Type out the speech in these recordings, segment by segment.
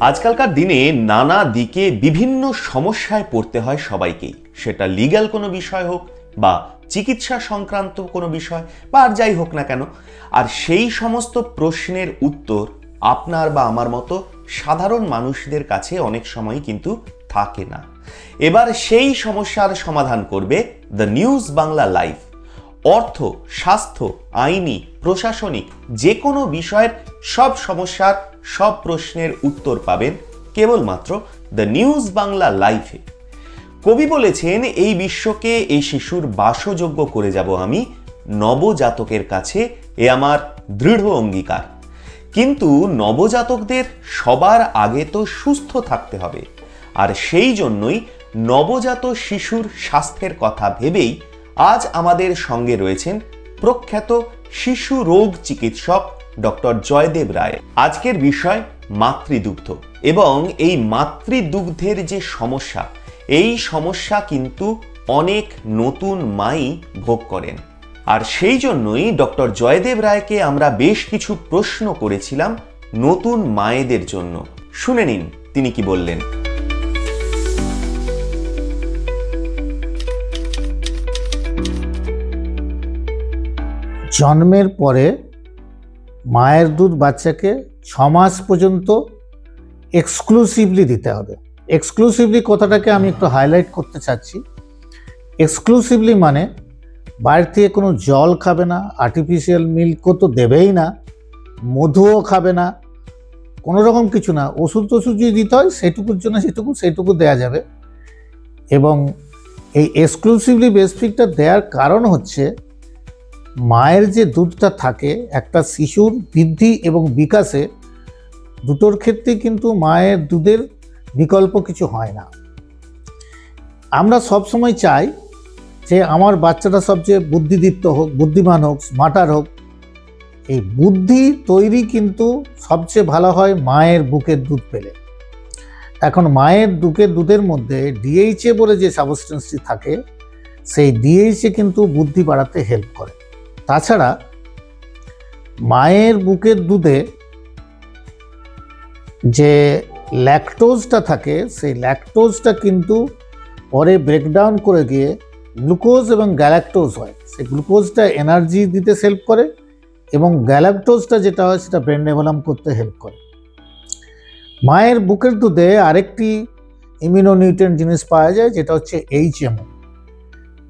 আজকালকার দিনে নানা দিকে বিভিন্ন সমস্যায় পড়তে হয় সবাইকেই, সেটা লিগ্যাল কোনো বিষয় হোক বা চিকিৎসা সংক্রান্ত কোনো বিষয় বা আর যাই হোক না কেন। আর সেই সমস্ত প্রশ্নের উত্তর আপনার বা আমার মতো সাধারণ মানুষদের কাছে অনেক সময় কিন্তু থাকে না। এবার সেই সমস্যার সমাধান করবে দ্য নিউজ বাংলা লাইভ। অর্থ, স্বাস্থ্য, আইনি, প্রশাসনিক যে কোনো বিষয়ের সব সমস্যার সব প্রশ্নের উত্তর পাবেন কেবলমাত্র দ্য নিউজ বাংলা লাইভে। কবি বলেছেন, এই বিশ্বকে এই শিশুর বাসযোগ্য করে যাব আমি, নবজাতকের কাছে এ আমার দৃঢ় অঙ্গীকার। কিন্তু নবজাতকদের সবার আগে তো সুস্থ থাকতে হবে, আর সেই জন্যই নবজাত শিশুর স্বাস্থ্যের কথা ভেবেই আজ আমাদের সঙ্গে রয়েছেন প্রখ্যাত শিশু রোগ চিকিৎসক ডক্টর জয়দেব রায়। আজকের বিষয় মাতৃদুগ্ধ, এবং এই মাতৃদুগ্ধের যে সমস্যা, এই সমস্যা কিন্তু অনেক নতুন মাই ভোগ করেন। আর সেই জন্যই ডক্টর জয়দেব রায়কে আমরা বেশ কিছু প্রশ্ন করেছিলাম নতুন মায়েদের জন্য। শুনে নিন তিনি কি বললেন। জন্মের পরে মায়ের দুধ বাচ্চাকে 6 মাস পর্যন্ত এক্সক্লুসিভলি দিতে হবে। এক্সক্লুসিভলি কথাটাকে আমি একটু হাইলাইট করতে চাচ্ছি। এক্সক্লুসিভলি মানে বাইরে থেকে কোনো জল খাবে না, আর্টিফিশিয়াল মিল্কও তো দেবেই না, মধুও খাবে না, কোনো রকম কিছু না। ওষুধ টষুধ যদি দিতে হয় সেটুকুর জন্য সেটুকু দেওয়া যাবে। এবং এই এক্সক্লুসিভলি ব্রেস্টফিডটা দেওয়ার কারণ হচ্ছে, মায়ের যে দুধটা থাকে একটা শিশুর বৃদ্ধি এবং বিকাশে দুটোর ক্ষেত্রে কিন্তু মায়ের দুধের বিকল্প কিছু হয় না। আমরা সবসময় চাই যে আমার বাচ্চাটা সবচেয়ে বুদ্ধিদীপ্ত হোক, বুদ্ধিমান হোক, স্মার্টার হোক। এই বুদ্ধি তৈরি কিন্তু সবচেয়ে ভালো হয় মায়ের বুকের দুধ পেলে। এখন মায়ের দুধের মধ্যে ডিএইচএ বলে যে সাবস্টেন্সটি থাকে, সেই ডিএইচএ কিন্তু বুদ্ধি বাড়াতে হেল্প করে। তাছাড়া মায়ের বুকের দুধে যে ল্যাকটোজটা থাকে, সেই ল্যাকটোজটা কিন্তু পরে ব্রেকডাউন করে গিয়ে গ্লুকোজ এবং গ্যালাক্টোজ হয়। সেই গ্লুকোজটা এনার্জি দিতে হেল্প করে, এবং গ্যালাক্টোজটা যেটা হয় সেটা ব্রেন ডেভেলপ করতে হেল্প করে। মায়ের বুকের দুধে আরেকটি ইমিউনোনিউট্রিয়েন্ট জিনিস পাওয়া যায়, যেটা হচ্ছে HMO,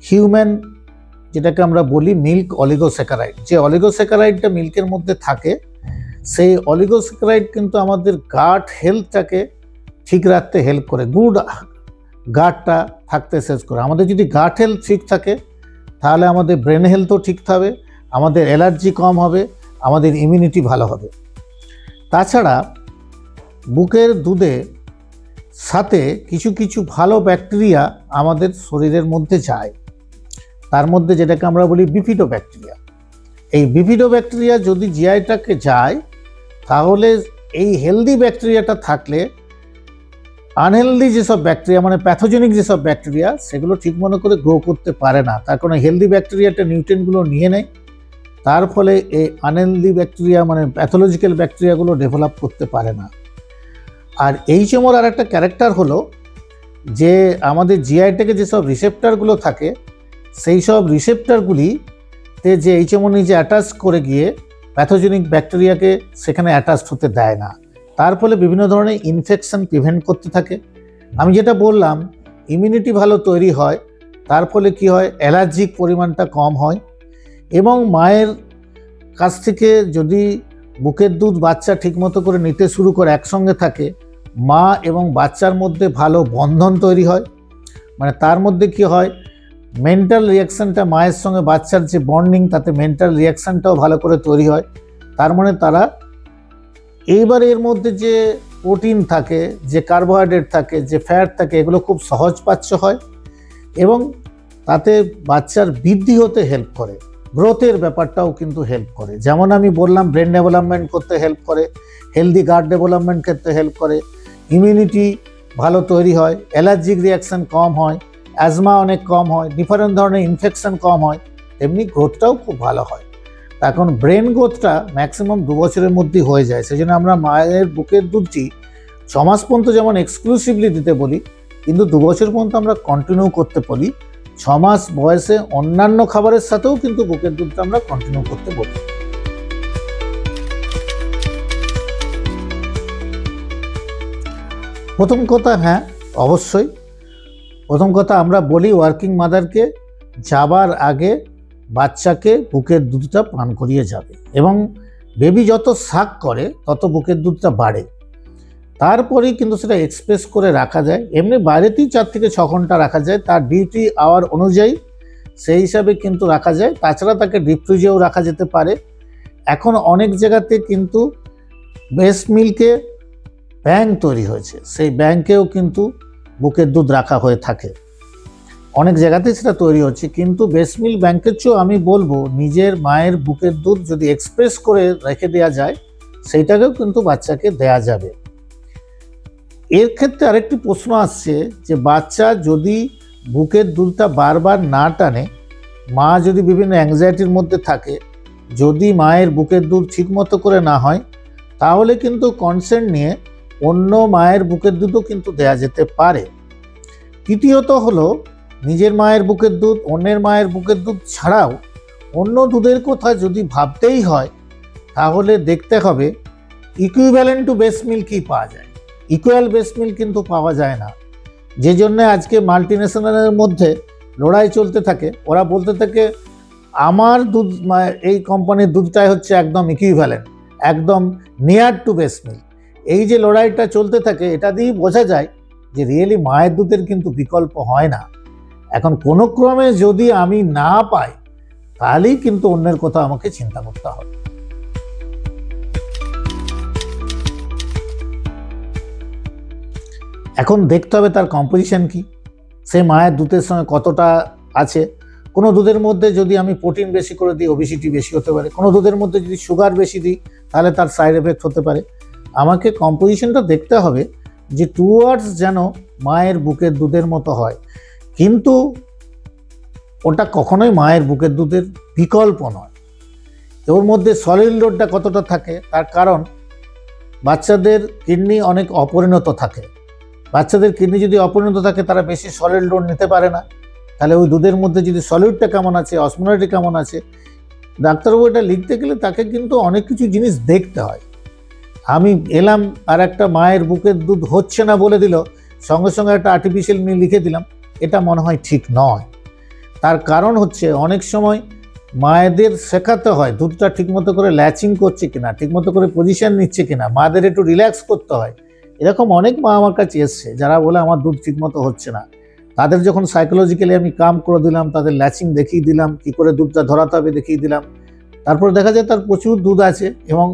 হিউম্যান, যেটাকে আমরা বলি মিল্ক অলিগোস্যাকারাইড। যে অলিগোস্যাকারাইডটা মিল্কের মধ্যে থাকে, সেই অলিগোস্যাকারাইড কিন্তু আমাদের গাট হেলথটাকে ঠিক রাখতে হেল্প করে, গুড গাটটা থাকতে শেষ করে। আমাদের যদি গাট হেলথ ঠিক থাকে তাহলে আমাদের ব্রেন হেলথও ঠিক থাকবে, আমাদের অ্যালার্জি কম হবে, আমাদের ইমিউনিটি ভালো হবে। তাছাড়া বুকের দুধে সাথে কিছু কিছু ভালো ব্যাকটেরিয়া আমাদের শরীরের মধ্যে যায়। তার মধ্যে যেটাকে আমরা বলি বিফিডো ব্যাকটেরিয়া। এই বিফিডো ব্যাকটেরিয়া যদি জিআইটাকে যায়, তাহলে এই হেলদি ব্যাকটেরিয়াটা থাকলে আনহেলদি যেসব ব্যাকটেরিয়া, মানে প্যাথোজেনিক যেসব ব্যাকটেরিয়া, সেগুলো ঠিক মনে করে গ্রো করতে পারে না। তার কারণে হেলদি ব্যাকটেরিয়াটা নিউট্রিয়েন্টগুলো নিয়ে নেয়, তার ফলে এই আনহেলদি ব্যাকটেরিয়া মানে প্যাথোলজিক্যাল ব্যাকটেরিয়াগুলো ডেভেলপ করতে পারে না। আর HMOর আর একটা ক্যারেক্টার হলো যে আমাদের জিআইটাকে যেসব রিসেপ্টারগুলো থাকে, সেই সব রিসেপ্টারগুলিতে যে HMO নিজে অ্যাটাচ করে গিয়ে প্যাথোজেনিক ব্যাকটেরিয়াকে সেখানে অ্যাটাচ হতে দেয় না। তার ফলে বিভিন্ন ধরনের ইনফেকশন প্রিভেন্ট করতে থাকে। আমি যেটা বললাম, ইমিউনিটি ভালো তৈরি হয়, তার ফলে কি হয়, অ্যালার্জিক পরিমাণটা কম হয়। এবং মায়ের কাছ থেকে যদি বুকের দুধ বাচ্চা ঠিকমতো করে নিতে শুরু করে, একসঙ্গে থাকে, মা এবং বাচ্চার মধ্যে ভালো বন্ধন তৈরি হয়। মানে তার মধ্যে কি হয়, মেন্টাল রিয়াকশানটা, মায়ের সঙ্গে বাচ্চার যে বন্ডিং, তাতে মেন্টাল রিয়াকশানটাও ভালো করে তৈরি হয়। তার মানে তারা এইবার এর মধ্যে যে প্রোটিন থাকে, যে কার্বোহাইড্রেট থাকে, যে ফ্যাট থাকে, এগুলো খুব সহজপাচ্য হয়, এবং তাতে বাচ্চার বৃদ্ধি হতে হেল্প করে, গ্রোথের ব্যাপারটাও কিন্তু হেল্প করে। যেমন আমি বললাম, ব্রেন ডেভেলপমেন্ট করতে হেল্প করে, হেলদি গাট ডেভেলপমেন্ট করতে হেল্প করে, ইমিউনিটি ভালো তৈরি হয়, অ্যালার্জিক রিয়াকশান কম হয়, অ্যাজমা অনেক কম হয়, ডিফারেন্ট ধরনের ইনফেকশন কম হয়, তেমনি গ্রোথটাও খুব ভালো হয়। এখন ব্রেন গ্রোথটা ম্যাক্সিমাম 2 বছরের মধ্যেই হয়ে যায়। সেই জন্য আমরা মায়ের বুকের দুধটি 6 মাস পর্যন্ত যেমন এক্সক্লুসিভলি দিতে বলি, কিন্তু 2 বছর পর্যন্ত আমরা কন্টিনিউ করতে বলি। 6 মাস বয়সে অন্যান্য খাবারের সাথেও কিন্তু বুকের দুধটা আমরা কন্টিনিউ করতে বলি। প্রথম কথা, হ্যাঁ অবশ্যই, প্রথম কথা আমরা বলি ওয়ার্কিং মাদারকে যাবার আগে বাচ্চাকে বুকের দুধটা পান করিয়ে যাবে, এবং বেবি যত শাক করে তত বুকের দুধটা বাড়ে। তারপরেই কিন্তু সেটা এক্সপ্রেস করে রাখা যায়, এমনি বাইরেতেই 4 থেকে 6 ঘন্টা রাখা যায়, তার ডিউটি আওয়ার অনুযায়ী সেই হিসাবে কিন্তু রাখা যায়। তাছাড়া তাকে ডিপ ফ্রিজেও রাখা যেতে পারে। এখন অনেক জায়গাতে কিন্তু ব্রেস্ট মিল্কে ব্যাংক তৈরি হয়েছে, সেই ব্যাংকেও কিন্তু বুকের দুধ রাখা হয়ে থাকে, অনেক জায়গাতেই সেটা তৈরি হচ্ছে। কিন্তু ব্রেস্ট মিল্ক ব্যাংকের চেয়েও আমি বলবো নিজের মায়ের বুকের দুধ যদি এক্সপ্রেস করে রেখে দেওয়া যায়, সেইটাকেও কিন্তু বাচ্চাকে দেয়া যাবে। এর ক্ষেত্রে আরেকটি প্রশ্ন আসছে যে বাচ্চা যদি বুকের দুধটা বারবার না টানে, মা যদি বিভিন্ন অ্যাংজাইটির মধ্যে থাকে, যদি মায়ের বুকের দুধ ঠিকমতো করে না হয়, তাহলে কিন্তু কনসেন্ট নিয়ে অন্য মায়ের বুকের দুধও কিন্তু দেয়া যেতে পারে। তৃতীয়ত হলো নিজের মায়ের বুকের দুধ, অন্যের মায়ের বুকের দুধ ছাড়াও অন্য দুধের কথা যদি ভাবতেই হয়, তাহলে দেখতে হবে ইকুইভ্যালেন্ট টু ব্রেস্ট মিল্ক কী পাওয়া যায়। ইকুয়াল ব্রেস্ট মিল্ক কিন্তু পাওয়া যায় না, যে জন্য আজকে মাল্টিনেশনালের মধ্যে লড়াই চলতে থাকে। ওরা বলতে থাকে আমার দুধ, এই কোম্পানির দুধটাই হচ্ছে একদম ইকুইভ্যালেন্ট, একদম নিয়ার টু ব্রেস্ট মিল্ক। এই যে লড়াইটা চলতে থাকে, এটা দিয়েই বোঝা যায় যে রিয়েলি মায়ের দুধের কিন্তু বিকল্প হয় না। এখন কোনো ক্রমে যদি আমি না পাই, তাহলেই কিন্তু অন্যের কথা আমাকে চিন্তা করতে হবে। এখন দেখতে হবে তার কম্পোজিশন কি, সে মায়ের দুধের সঙ্গে কতটা আছে। কোনো দুধের মধ্যে যদি আমি প্রোটিন বেশি করে দিই, ওবেসিটি বেশি হতে পারে। কোনো দুধের মধ্যে যদি সুগার বেশি দিই, তাহলে তার সাইড এফেক্ট হতে পারে। আমাকে কম্পোজিশনটা দেখতে হবে যে টুয়ার্ডস যেন মায়ের বুকের দুধের মতো হয়, কিন্তু ওটা কখনোই মায়ের বুকের দুধের বিকল্প নয়। ওর মধ্যে সলিড লোডটা কতটা থাকে, তার কারণ বাচ্চাদের কিডনি অনেক অপরিণত থাকে। বাচ্চাদের কিডনি যদি অপরিণত থাকে, তারা বেশি সলিড লোড নিতে পারে না। তাহলে ওই দুধের মধ্যে যদি সলিডটা কেমন আছে, অসমোলারিটি কেমন আছে, ডাক্তারবাবু এটা লিখতে গেলে তাকে কিন্তু অনেক কিছু জিনিস দেখতে হয়। আমি এলাম আর একটা মায়ের বুকের দুধ হচ্ছে না বলে দিল, সঙ্গে সঙ্গে একটা আর্টিফিশিয়াল মিল লিখে দিলাম, এটা মনে হয় ঠিক নয়। তার কারণ হচ্ছে অনেক সময় মায়েদের শেখাতে হয় দুধটা ঠিকমতো করে ল্যাচিং করছে কিনা, ঠিকমতো করে পজিশন নিচ্ছে কিনা, মাদের একটু রিল্যাক্স করতে হয়। এরকম অনেক মা আমার কাছে এসছে যারা বলে আমার দুধ ঠিকমতো হচ্ছে না। তাদের যখন সাইকোলজিক্যালি আমি কাম করে দিলাম, তাদের ল্যাচিং দেখিয়ে দিলাম, কী করে দুধটা ধরাতে হবে দেখিয়ে দিলাম, তারপর দেখা যায় তার প্রচুর দুধ আছে এবং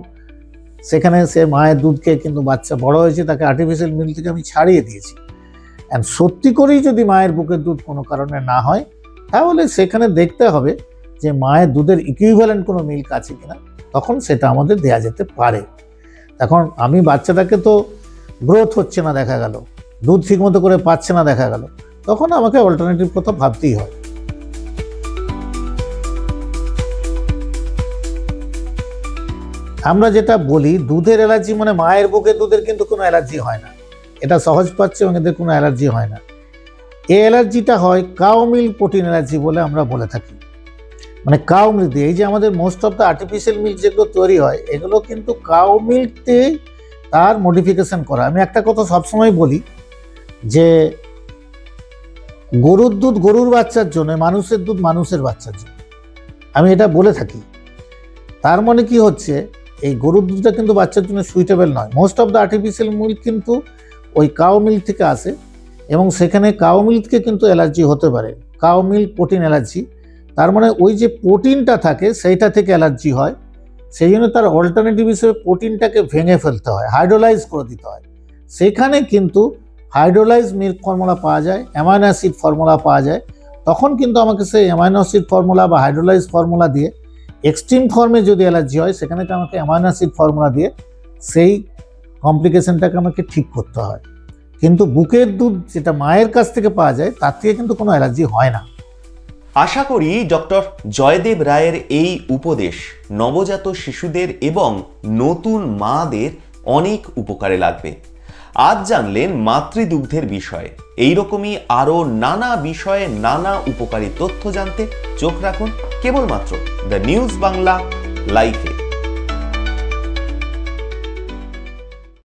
সেখানে সে মায়ের দুধ খেয়ে কিন্তু বাচ্চা বড় হয়েছে, তাকে আর্টিফিশিয়াল মিল থেকে আমি ছাড়িয়ে দিয়েছি। অ্যান্ড সত্যি করেই যদি মায়ের বুকের দুধ কোনো কারণে না হয়, তাহলে সেখানে দেখতে হবে যে মায়ের দুধের ইকুইভ্যালেন্ট কোনো মিল্ক আছে কিনা, তখন সেটা আমাদের দেয়া যেতে পারে। এখন আমি বাচ্চাটাকে তো গ্রোথ হচ্ছে না দেখা গেল, দুধ ঠিকমতো করে পাচ্ছে না দেখা গেল, তখন আমাকে অল্টারনেটিভ কথা ভাবতেই হয়। আমরা যেটা বলি দুধের অ্যালার্জি মানে মায়ের বুকের দুধের কিন্তু কোনো অ্যালার্জি হয় না, এটা সহজ পাচ্ছে এবং এদের কোনো অ্যালার্জি হয় না। এই অ্যালার্জিটা হয় কাউ মিল্ক প্রোটিন অ্যালার্জি বলে আমরা বলে থাকি। মানে কাউ মিল্ক দিয়ে, এই যে আমাদের most of the artificial milk যেগুলো তৈরি হয়, এগুলো কিন্তু কাউ মিল্কতে তার মডিফিকেশন করা। আমি একটা কথা সবসময় বলি যে গরুর দুধ গরুর বাচ্চার জন্য, মানুষের দুধ মানুষের বাচ্চার জন্য, আমি এটা বলে থাকি। তার মানে কি হচ্ছে, এই গরুর দুধটা কিন্তু বাচ্চার জন্য সুইটেবল নয়। Most of the artificial milk কিন্তু ওই কাউ মিল্ক থেকে আসে এবং সেখানে কাউ মিল্ককে কিন্তু অ্যালার্জি হতে পারে, কাউ মিল্ক প্রোটিন অ্যালার্জি। তার মানে ওই যে প্রোটিনটা থাকে সেইটা থেকে অ্যালার্জি হয়। সেই জন্য তার অল্টারনেটিভ হিসেবে প্রোটিনটাকে ভেঙে ফেলতে হয়, হাইড্রোলাইজ করে দিতে হয়। সেখানে কিন্তু হাইড্রোলাইজ মিল্ক ফর্মুলা পাওয়া যায়, অ্যামাইনো অ্যাসিড ফর্মুলা পাওয়া যায়। তখন কিন্তু আমাকে সেই অ্যামাইনো অ্যাসিড ফর্মুলা বা হাইড্রোলাইজ ফর্মুলা দিয়ে, এক্সট্রিম ফর্মে যদি অ্যালার্জি হয় সেখানে আমাকে অ্যামাইনো অ্যাসিড ফর্মুলা দিয়ে সেই কমপ্লিকেশনটাকে আমাকে ঠিক করতে হয়। কিন্তু বুকের দুধ যেটা মায়ের কাছ থেকে পাওয়া যায়, তার থেকে কিন্তু কোনো অ্যালার্জি হয় না। আশা করি ডক্টর জয়দেব রায়ের এই উপদেশ নবজাত শিশুদের এবং নতুন মাদের অনেক উপকারে লাগবে। আজ জানলেন মাতৃদুগ্ধের বিষয়ে। এইরকমই আরো নানা বিষয়ে নানা উপকারী তথ্য জানতে চোখ রাখুন কেবলমাত্র দ্য নিউজ বাংলা লাইফে।